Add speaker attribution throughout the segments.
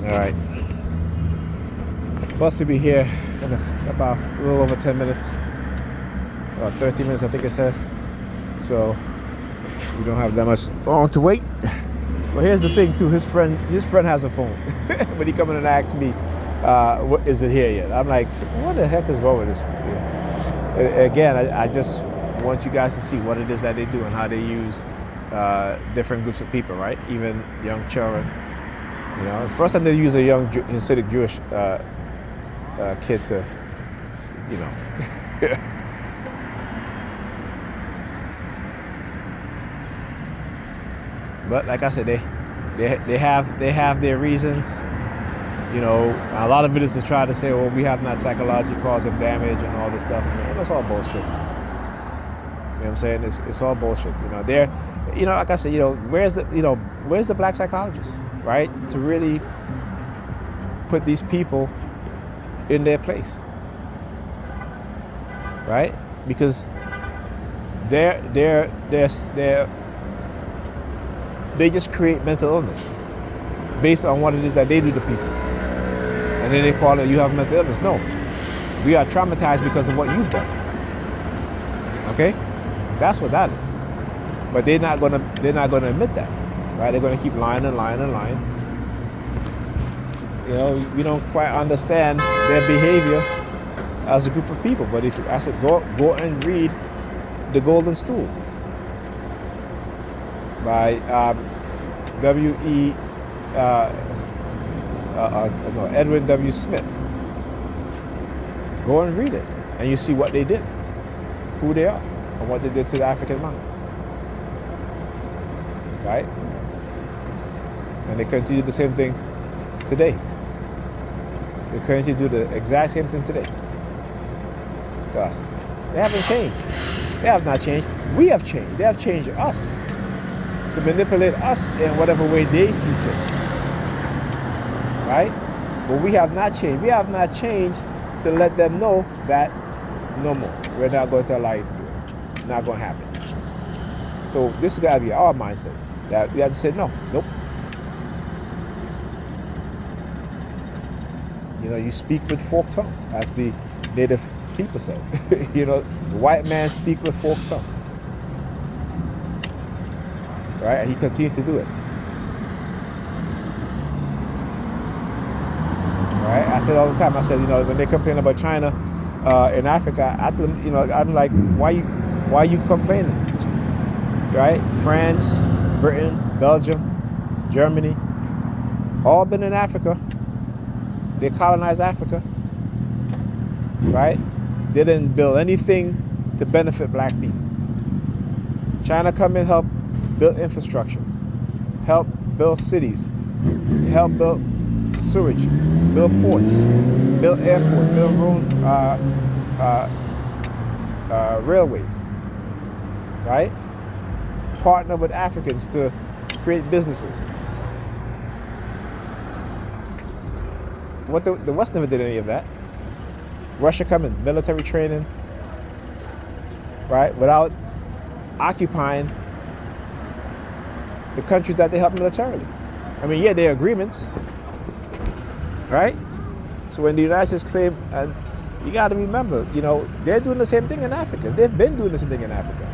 Speaker 1: All right. Supposed to be here in about a little over 10 minutes. About 30 minutes, I think it says. So we don't have that much long to wait. Well, here's the thing too. His friend has a phone, but he come in and asks me, "What is it here yet?" I'm like, "What the heck is wrong with this?" Again, I just want you guys to see what it is that they do and how they use different groups of people, right? Even young children. You know, first time they use a young Hasidic Jewish kid to, you know. But like I said, they have their reasons. You know, a lot of it is to try to say, well, we have not psychologically caused them damage and all this stuff. And that's all bullshit. You know what I'm saying? It's all bullshit. You know, like I said, where's the black psychologist, right? To really put these people in their place, right? Because they just create mental illness based on what it is that they do to people. And then they call it, you have mental illness. No, we are traumatized because of what you've done. Okay? That's what that is. But they're not gonna admit that. Right? They're gonna keep lying and lying and lying. You know, we don't quite understand their behavior as a group of people. But if I said go and read The Golden Stool by Edwin W. Smith. Go and read it, and you see what they did, who they are, and what they did to the African mind. Right? And they continue the same thing today. They continue to do the exact same thing today to us. They haven't changed. They have not changed. We have changed. They have changed us to manipulate us in whatever way they see fit. Right? But we have not changed. We have not changed to let them know that no more. We're not going to allow you to do it. Not going to happen. So this has got to be our mindset. That we have to say, nope. You know, you speak with forked tongue, as the native people say. You know, the white man speak with forked tongue. Right? And he continues to do it. Right? I said all the time, when they complain about China in Africa, I tell them, I'm like, why you complaining? Right? France, Britain, Belgium, Germany, all been in Africa. They colonized Africa. Right? They didn't build anything to benefit black people. China come and help build infrastructure, help build cities, help build sewage, build ports, build airports, build railways, right? Partner with Africans to create businesses. The West never did any of that. Russia coming, military training, right? Without occupying the countries that they help militarily. I mean, yeah, there are agreements, right? So when the United States claim, and you got to remember, they're doing the same thing in Africa. They've been doing the same thing in Africa.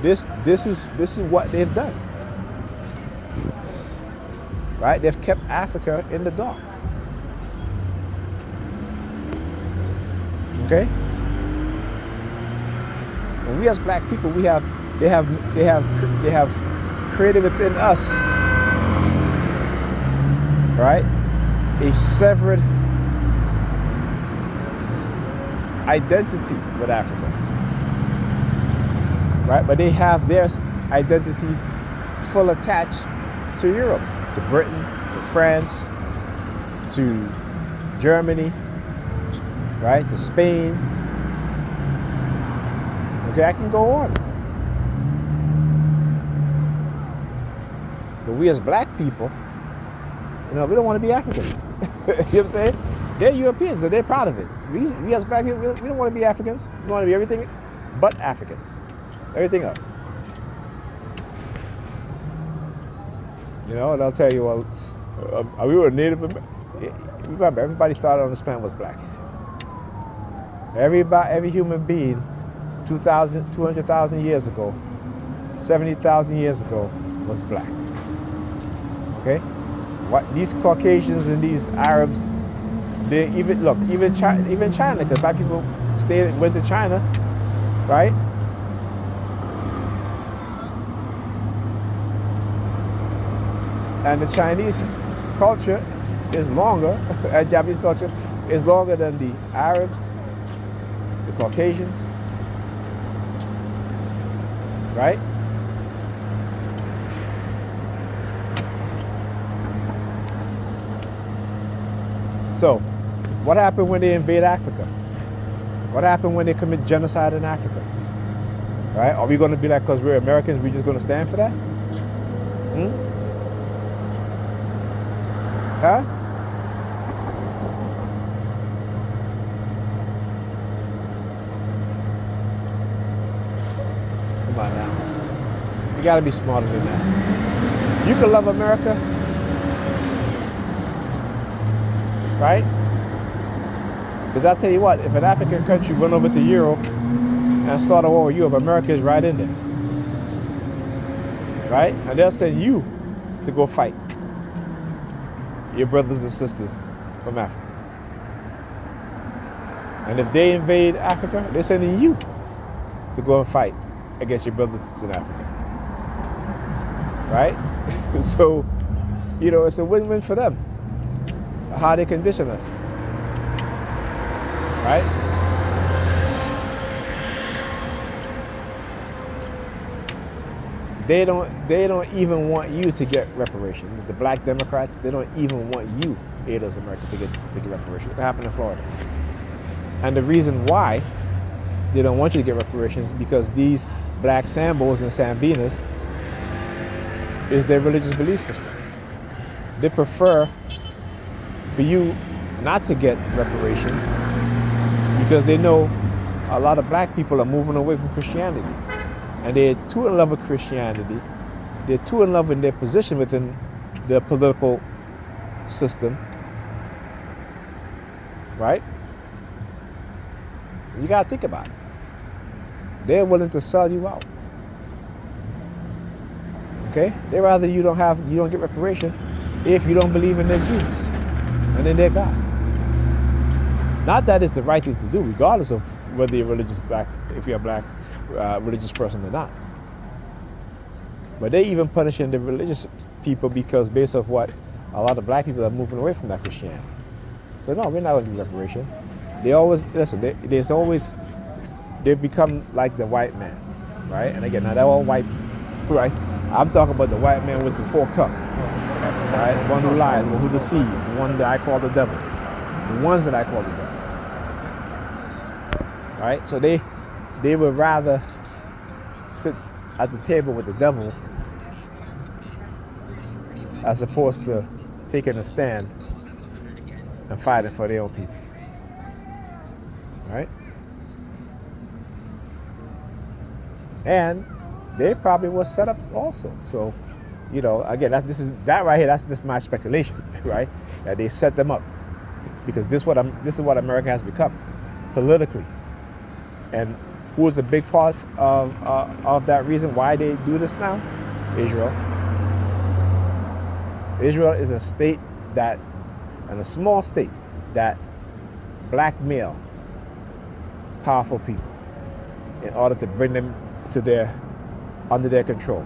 Speaker 1: This is what they've done, right? They've kept Africa in the dark. Okay. And we as black people, they have created within us, right, a severed identity with Africa, right? But they have their identity full attached to Europe, to Britain, to France, to Germany, right, to Spain. Okay, I can go on. But we as black people, we don't want to be Africans. You know what I'm saying? They're Europeans, so they're proud of it. We as black people, we don't want to be Africans. We want to be everything but Africans. Everything else. And they'll tell you, well, we were Native American. Remember, everybody started on this planet was black. Every human being 200,000 years ago, 70,000 years ago was black. Okay? What these Caucasians and these Arabs, they even China, because black people went to China, right? And the Chinese culture is longer, and Japanese culture is longer than the Arabs, the Caucasians, right? So, what happened when they invade Africa? What happened when they commit genocide in Africa? Right? Are we going to be like, because we're Americans, we're just going to stand for that? Huh? Come on now. You got to be smarter than that. You can love America, right? Because I'll tell you what, if an African country went over to Europe and started a war with Europe, America is right in there. Right? And they'll send you to go fight your brothers and sisters from Africa. And if they invade Africa, they're sending you to go and fight against your brothers and sisters in Africa. Right? So, it's a win-win for them. How they condition us. Right? They don't even want you to get reparations. The black Democrats, they don't even want you, Ada's America, to get reparations. It happened in Florida. And the reason why they don't want you to get reparations is because these black Sambos and Sambinas is their religious belief system. They prefer for you not to get reparations because they know a lot of black people are moving away from Christianity. And they're too in love with Christianity. They're too in love with their position within the political system. Right? You gotta think about it. They're willing to sell you out. Okay? They rather you don't get reparation if you don't believe in their Jesus and in their God. Not that it's the right thing to do, regardless of whether you're religious black, if you're a black religious person or not. But they even punishing the religious people because based off what a lot of black people are moving away from that Christianity. So no, we're not going to do reparation. They always listen. They've become like the white man, right? And again, now they're all white people, right? I'm talking about the white man with the forked tongue, right? The one who lies, the one who deceives, the one that I call the devils, the ones that I call the devils, right? So they would rather sit at the table with the devils as opposed to taking a stand and fighting for their own people, right? And they probably was set up also. So, again, that right here. That's just my speculation, right? That they set them up because this is what America has become politically. And who is a big part of that reason why they do this now? Israel. Israel is a state and a small state that blackmail powerful people in order to bring them under their control.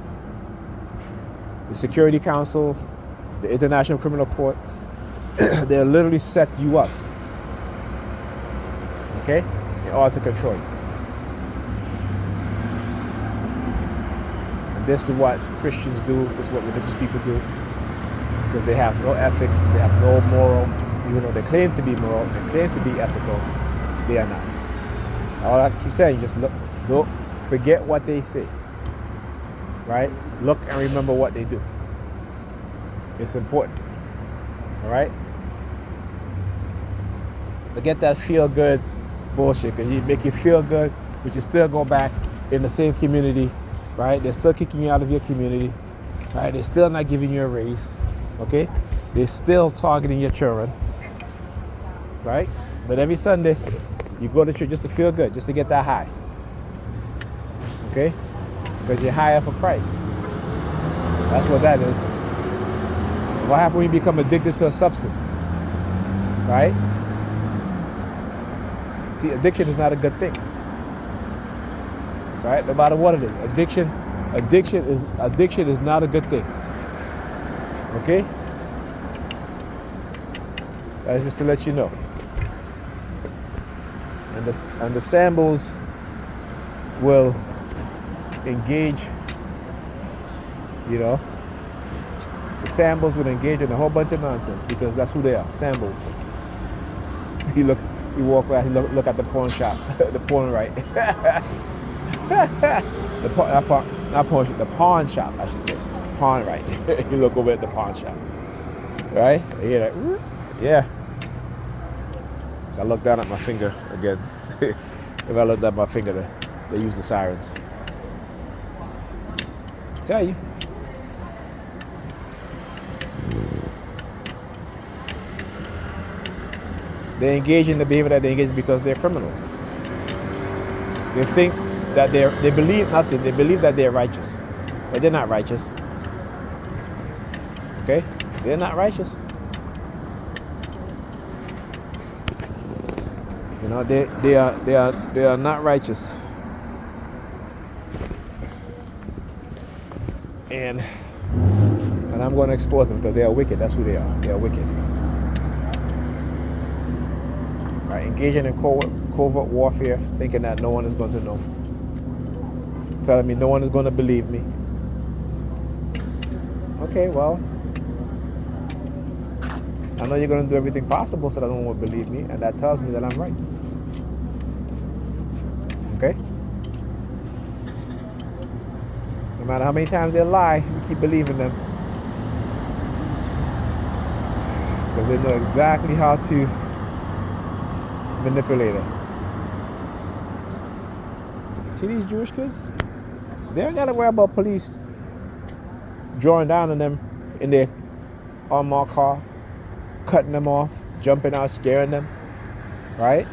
Speaker 1: The security councils, the international criminal courts, they'll literally set you up, okay, in order to control you. And this is what Christians do, this is what religious people do, because they have no ethics, they have no moral, even though they claim to be moral, they claim to be ethical, they are not. All I keep saying, just don't forget what they say, right? Look and remember what they do. It's important, all right? Forget that feel-good bullshit, because you make you feel good, but you still go back in the same community, right? They're still kicking you out of your community, right? They're still not giving you a raise, okay? They're still targeting your children, right? But every Sunday, you go to church just to feel good, just to get that high. Okay? Because you're higher for Christ. That's what that is. What happens when you become addicted to a substance? Right? See, addiction is not a good thing. Right? No matter what it is. Addiction is not a good thing. Okay? That's just to let you know. And the samples will engage, you know. The samples will engage in a whole bunch of nonsense because that's who they are, samples. You walk around, you look at the porn shop, the porn right. The pawn shop, I should say. Pawn right. You look over at the pawn shop. Right? And you're like, yeah. I look down at my finger again. If I look at my finger, they use the sirens. Tell you. They engage in the behavior that they engage because they're criminals. They think that they believe nothing. They believe that they're righteous, but they're not righteous. Okay, they're not righteous. You know, they are not righteous. And I'm going to expose them because they are wicked. That's who they are. They are wicked. Right? Engaging in covert warfare, thinking that no one is going to know. Telling me no one is going to believe me. Okay, well, I know you're going to do everything possible so that no one will believe me, and that tells me that I'm right. Okay? No matter how many times they lie, we keep believing them. Because they know exactly how to manipulate us. See these Jewish kids? They don't gotta worry about police drawing down on them in their unmarked car, cutting them off, jumping out, scaring them, right?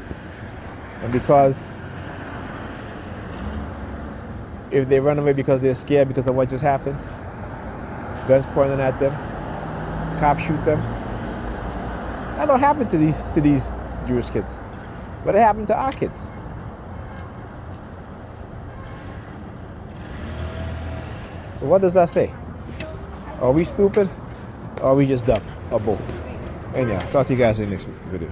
Speaker 1: And because if they run away because they're scared because of what just happened, guns pointing at them, cops shoot them. That don't happen to these Jewish kids, but it happened to our kids. So what does that say? Are we stupid? Or are we just dumb? Or both? Anyhow, talk to you guys in the next video.